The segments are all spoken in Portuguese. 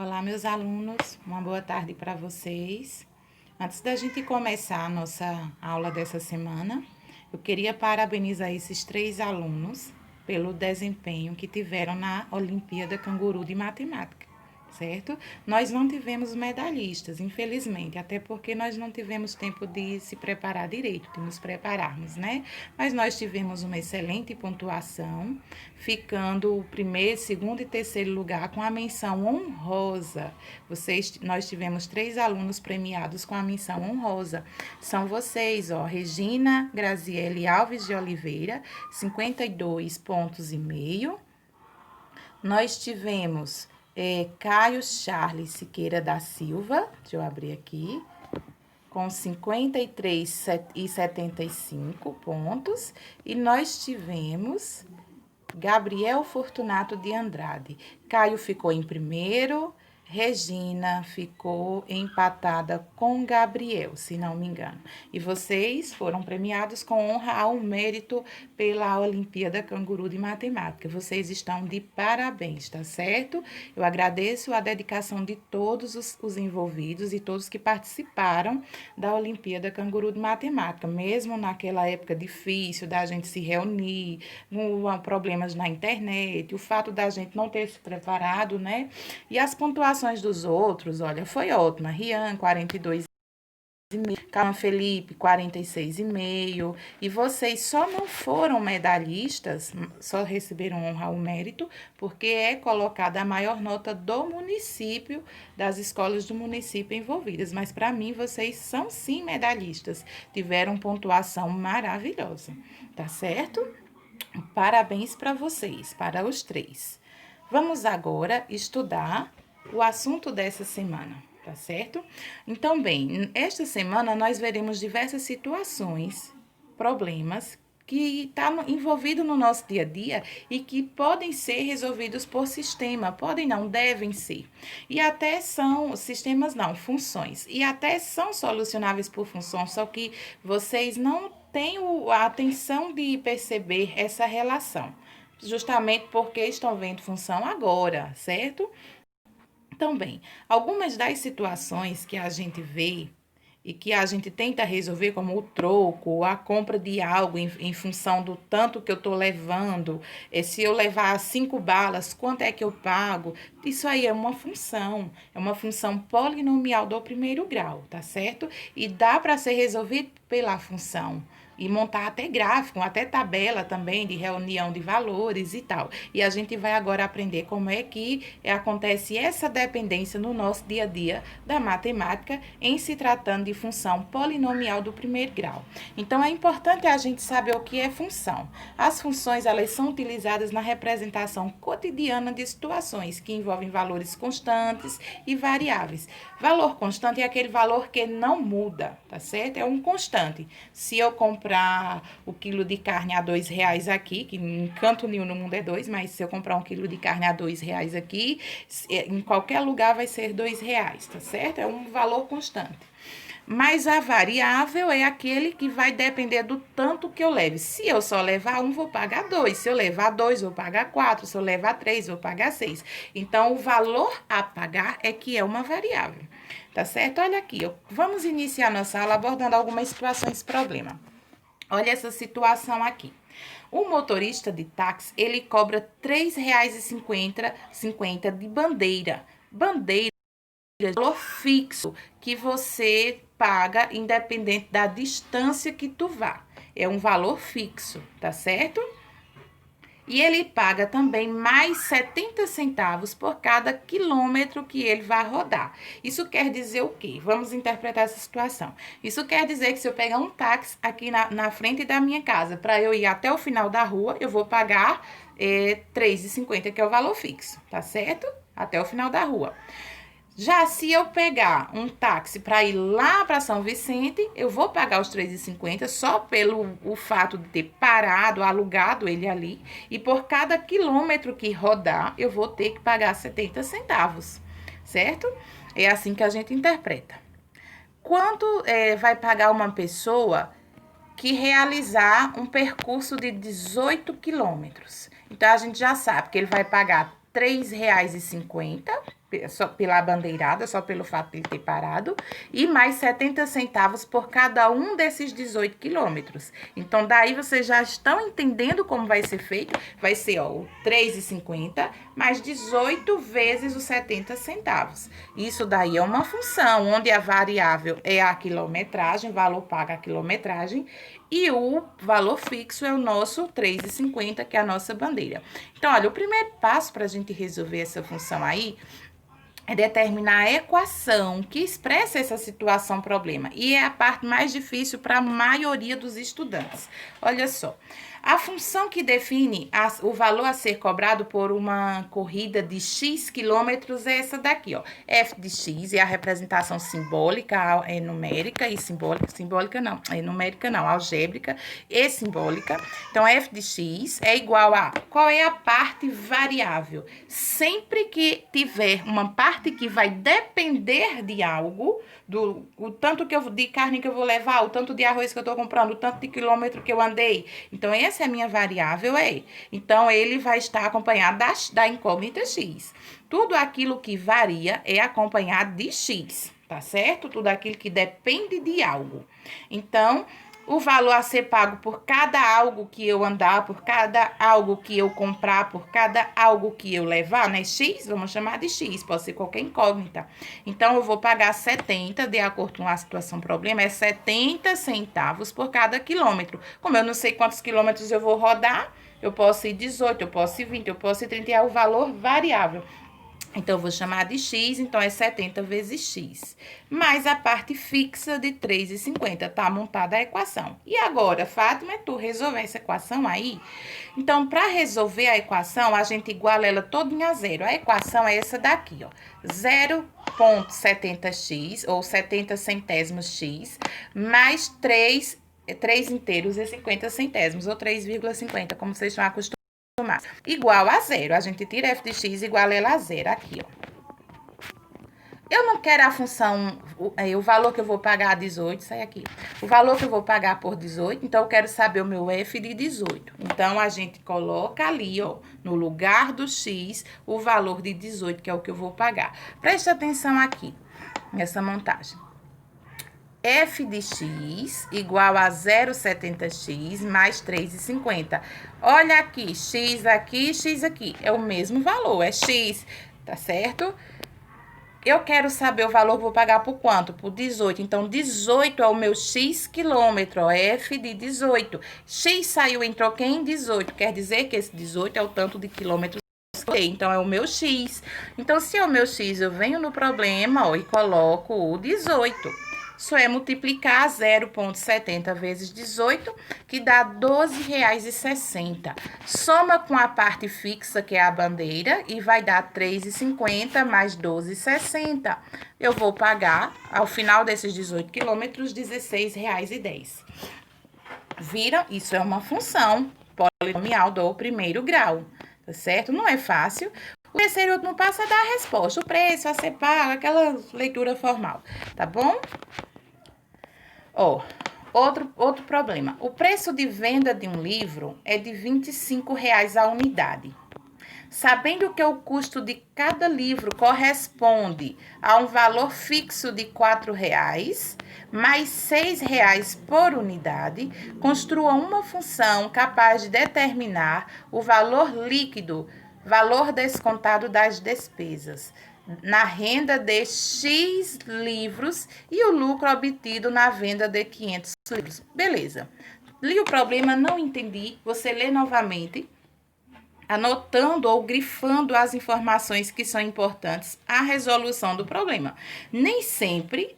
Olá, meus alunos, uma boa tarde para vocês. Antes da gente começar a nossa aula dessa semana, eu queria parabenizar esses 3 alunos pelo desempenho que tiveram na Olimpíada Canguru de Matemática, certo? Nós não tivemos medalhistas, infelizmente, até porque nós não tivemos tempo de se preparar direito, de nos prepararmos, né? Mas nós tivemos uma excelente pontuação, ficando o primeiro, segundo e terceiro lugar com a menção honrosa. Nós tivemos 3 alunos premiados com a menção honrosa. São vocês, ó, Regina Graziele Alves de Oliveira, 52 pontos e meio. Nós tivemos Caio Charles Siqueira da Silva, deixa eu abrir aqui, com 53,75 pontos. E nós tivemos Gabriel Fortunato de Andrade. Caio ficou em primeiro, Regina ficou empatada com Gabriel, se não me engano. E vocês foram premiados com honra ao mérito pela Olimpíada Canguru de Matemática. Vocês estão de parabéns, tá certo? Eu agradeço a dedicação de todos os envolvidos e todos que participaram da Olimpíada Canguru de Matemática, mesmo naquela época difícil da gente se reunir, problemas na internet, o fato da gente não ter se preparado, né? E as pontuações dos outros, olha, foi ótima. Rian, 42,5. Calma Felipe, 46,5. E vocês só não foram medalhistas, só receberam honra ao mérito, porque é colocada a maior nota do município, das escolas do município envolvidas. Mas para mim, vocês são sim medalhistas. Tiveram pontuação maravilhosa, tá certo? Parabéns para vocês, para os 3. Vamos agora estudar o assunto dessa semana, tá certo? Então, bem, esta semana nós veremos diversas situações, problemas que estão envolvidos no nosso dia a dia e que podem ser resolvidos por sistema, podem não, devem ser. E até são, sistemas não, funções. E até são solucionáveis por funções, só que vocês não têm a atenção de perceber essa relação. Justamente porque estão vendo função agora, certo? Então, bem, algumas das situações que a gente vê e que a gente tenta resolver, como o troco, a compra de algo em função do tanto que eu estou levando, se eu levar 5 balas, quanto é que eu pago? Isso aí é uma função polinomial do primeiro grau, tá certo? E dá para ser resolvido pela função. E montar até gráfico, até tabela também de reunião de valores e tal. E a gente vai agora aprender como é que acontece essa dependência no nosso dia a dia da matemática em se tratando de função polinomial do primeiro grau. Então, é importante a gente saber o que é função. As funções, elas são utilizadas na representação cotidiana de situações que envolvem valores constantes e variáveis. Valor constante é aquele valor que não muda, tá certo? É um constante. Se eu comprar o quilo de carne a R$ 2 aqui, que em canto nenhum no mundo é 2, mas se eu comprar um quilo de carne a R$ 2 aqui, em qualquer lugar vai ser R$ 2, tá certo? É um valor constante. Mas a variável é aquele que vai depender do tanto que eu leve. Se eu só levar 1, vou pagar 2. Se eu levar 2, vou pagar 4. Se eu levar 3, vou pagar 6. Então, o valor a pagar é que é uma variável. Tá certo? Olha aqui, vamos iniciar nossa aula abordando algumas situações de problema. Olha essa situação aqui. O motorista de táxi, ele cobra R$ 3,50 de bandeira. Bandeira é valor fixo que você paga independente da distância que tu vá. É um valor fixo, tá certo? E ele paga também mais 70 centavos por cada quilômetro que ele vai rodar. Isso quer dizer o quê? Vamos interpretar essa situação. Isso quer dizer que se eu pegar um táxi aqui na frente da minha casa, para eu ir até o final da rua, eu vou pagar R$ 3,50, que é o valor fixo, tá certo? Até o final da rua. Já se eu pegar um táxi para ir lá para São Vicente, eu vou pagar os R$ 3,50 só pelo o fato de ter parado, alugado ele ali. E por cada quilômetro que rodar, eu vou ter que pagar 70 centavos, certo? É assim que a gente interpreta. Quanto vai pagar uma pessoa que realizar um percurso de 18 quilômetros? Então, a gente já sabe que ele vai pagar R$ 3,50 só pela bandeirada, só pelo fato de ele ter parado, e mais 70 centavos por cada um desses 18 quilômetros. Então, daí vocês já estão entendendo como vai ser feito. Vai ser, ó, o 3,50 mais 18 vezes os 70 centavos. Isso daí é uma função onde a variável é a quilometragem, valor pago a quilometragem, e o valor fixo é o nosso 3,50, que é a nossa bandeira. Então, olha, o primeiro passo para a gente resolver essa função aí é determinar a equação que expressa essa situação problema. E é a parte mais difícil para a maioria dos estudantes. Olha só, a função que define o valor a ser cobrado por uma corrida de X quilômetros é essa daqui, ó. F de X é a representação simbólica, é numérica e simbólica não, é numérica não, algébrica e simbólica. Então, F de X é igual a, qual é a parte variável? Sempre que tiver uma parte que vai depender de algo, o tanto de carne que eu vou levar, o tanto de arroz que eu estou comprando, o tanto de quilômetro que eu andei. Então, essa é a minha variável E. Então, ele vai estar acompanhado da incógnita X. Tudo aquilo que varia é acompanhado de X, tá certo? Tudo aquilo que depende de algo. Então, o valor a ser pago por cada algo que eu andar, por cada algo que eu comprar, por cada algo que eu levar, né? X, vamos chamar de X, pode ser qualquer incógnita. Então, eu vou pagar 70, de acordo com a situação problema, é 70 centavos por cada quilômetro. Como eu não sei quantos quilômetros eu vou rodar, eu posso ir 18, eu posso ir 20, eu posso ir 30, é o valor variável. Então, eu vou chamar de X, então é 70 vezes X. Mais a parte fixa de 3,50, tá montada a equação. E agora, Fátima, tu resolver essa equação aí? Então, para resolver a equação, a gente iguala ela todinha a zero. A equação é essa daqui, ó. 0,70x, ou 70 centésimos x, mais 3 inteiros e 50 centésimos, ou 3,50, como vocês estão acostumados. Igual a zero. A gente tira f de x igual a ela a zero. Aqui, ó. Eu não quero a função, o valor que eu vou pagar a 18, sai aqui. O valor que eu vou pagar por 18, então eu quero saber o meu f de 18. Então, a gente coloca ali, ó, no lugar do x, o valor de 18, que é o que eu vou pagar. Preste atenção aqui, nessa montagem. F de x igual a 0,70x mais 3,50. Olha aqui, x aqui. É o mesmo valor, é x, tá certo? Eu quero saber o valor que vou pagar por quanto? Por 18. Então, 18 é o meu x quilômetro, ó, F de 18. X saiu, entrou quem? 18. Quer dizer que esse 18 é o tanto de quilômetros. Então, é o meu x. Então, se é o meu x, eu venho no problema, ó, e coloco o 18. Isso é multiplicar 0,70 vezes 18, que dá R$ 12,60. Soma com a parte fixa, que é a bandeira, e vai dar R$ 3,50 mais R$ 12,60. Eu vou pagar, ao final desses 18 quilômetros, R$ 16,10. Viram? Isso é uma função polinomial do primeiro grau, tá certo? Não é fácil. O terceiro e último passo é dar a resposta. O preço a ser pago, aquela leitura formal, tá bom? Ó, outro problema. O preço de venda de um livro é de R$ 25,00 a unidade. Sabendo que o custo de cada livro corresponde a um valor fixo de R$ 4,00, mais R$ 6,00 por unidade, construa uma função capaz de determinar o valor líquido, valor descontado das despesas, na renda de X livros e o lucro obtido na venda de 500 livros. Beleza. Li o problema, não entendi. Você lê novamente, anotando ou grifando as informações que são importantes à resolução do problema. Nem sempre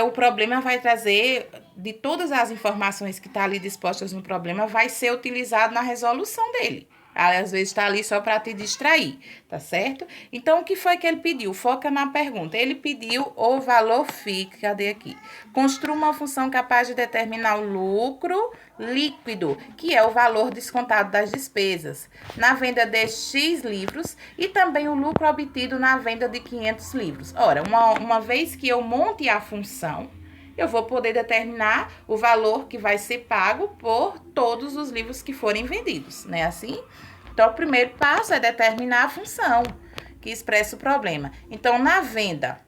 o problema vai trazer, de todas as informações que estão ali dispostas no problema, vai ser utilizado na resolução dele. Às vezes está ali só para te distrair, tá certo? Então, o que foi que ele pediu? Foca na pergunta. Ele pediu o valor fixo, cadê aqui? Construa uma função capaz de determinar o lucro líquido, que é o valor descontado das despesas, na venda de X livros e também o lucro obtido na venda de 500 livros. Ora, uma vez que eu monte a função, eu vou poder determinar o valor que vai ser pago por todos os livros que forem vendidos, né? Assim? Então, o primeiro passo é determinar a função. que expressa o problema. Então, na venda,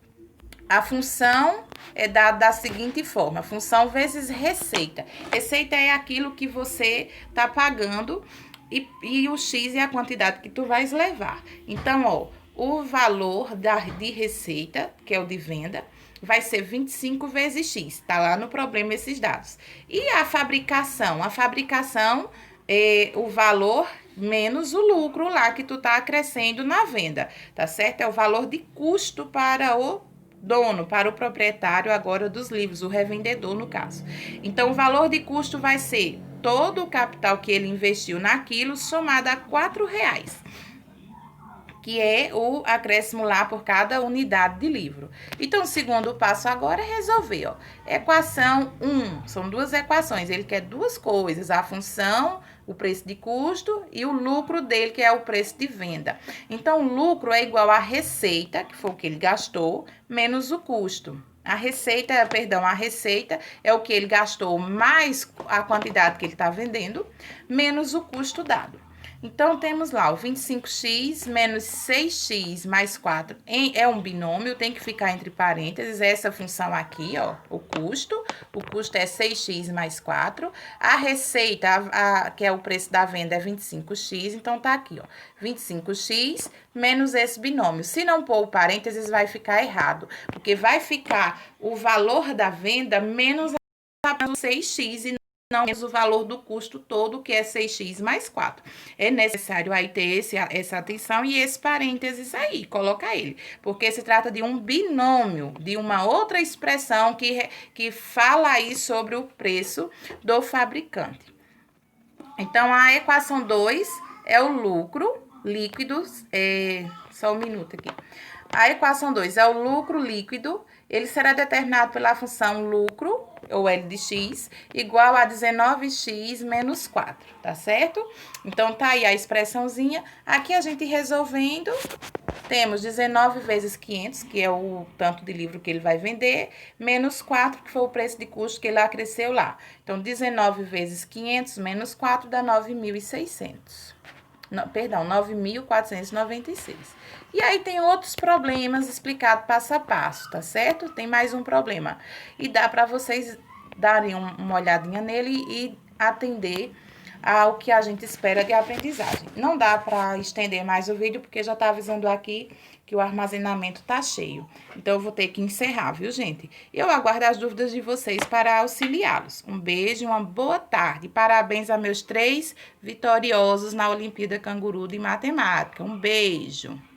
a função é dada da seguinte forma: função vezes receita. Receita é aquilo que você tá pagando e o X é a quantidade que tu vais levar. Então, ó, o valor de receita, que é o de venda, vai ser 25 vezes X. Tá lá no problema esses dados. E a fabricação? A fabricação é o valor menos o lucro lá que tu tá acrescendo na venda, tá certo? É o valor de custo para o dono, para o proprietário agora dos livros, o revendedor no caso. Então, o valor de custo vai ser todo o capital que ele investiu naquilo somado a R$4, que é o acréscimo lá por cada unidade de livro. Então, o segundo passo agora é resolver, ó. Equação 1, são duas equações, ele quer duas coisas, a função, o preço de custo e o lucro dele, que é o preço de venda. Então, o lucro é igual à receita, que foi o que ele gastou, menos o custo. A receita é o que ele gastou mais a quantidade que ele está vendendo, menos o custo dado. Então, temos lá o 25x menos 6x mais 4 é um binômio, tem que ficar entre parênteses, essa função aqui, ó, o custo é 6x mais 4, a receita, que é o preço da venda, é 25x, então tá aqui, ó, 25x menos esse binômio. Se não pôr o parênteses, vai ficar errado, porque vai ficar o valor da venda menos 6x e não menos o valor do custo todo, que é 6x mais 4. É necessário aí ter essa atenção e esse parênteses aí, coloca ele. Porque se trata de um binômio, de uma outra expressão que fala aí sobre o preço do fabricante. Então, a equação 2 é o lucro líquido, só um minuto aqui. A equação 2 é o lucro líquido, ele será determinado pela função lucro, ou L de x, igual a 19x menos 4, tá certo? Então, tá aí a expressãozinha. Aqui a gente resolvendo, temos 19 vezes 500, que é o tanto de livro que ele vai vender, menos 4, que foi o preço de custo que ele acresceu lá. Então, 19 vezes 500 menos 4 dá 9.600. Perdão, 9.496. E aí tem outros problemas explicados passo a passo, tá certo? Tem mais um problema. E dá para vocês darem uma olhadinha nele e atender ao que a gente espera de aprendizagem. Não dá para estender mais o vídeo, porque já tá avisando aqui que o armazenamento tá cheio. Então, eu vou ter que encerrar, viu, gente? Eu aguardo as dúvidas de vocês para auxiliá-los. Um beijo e uma boa tarde. Parabéns a meus 3 vitoriosos na Olimpíada Canguru de Matemática. Um beijo!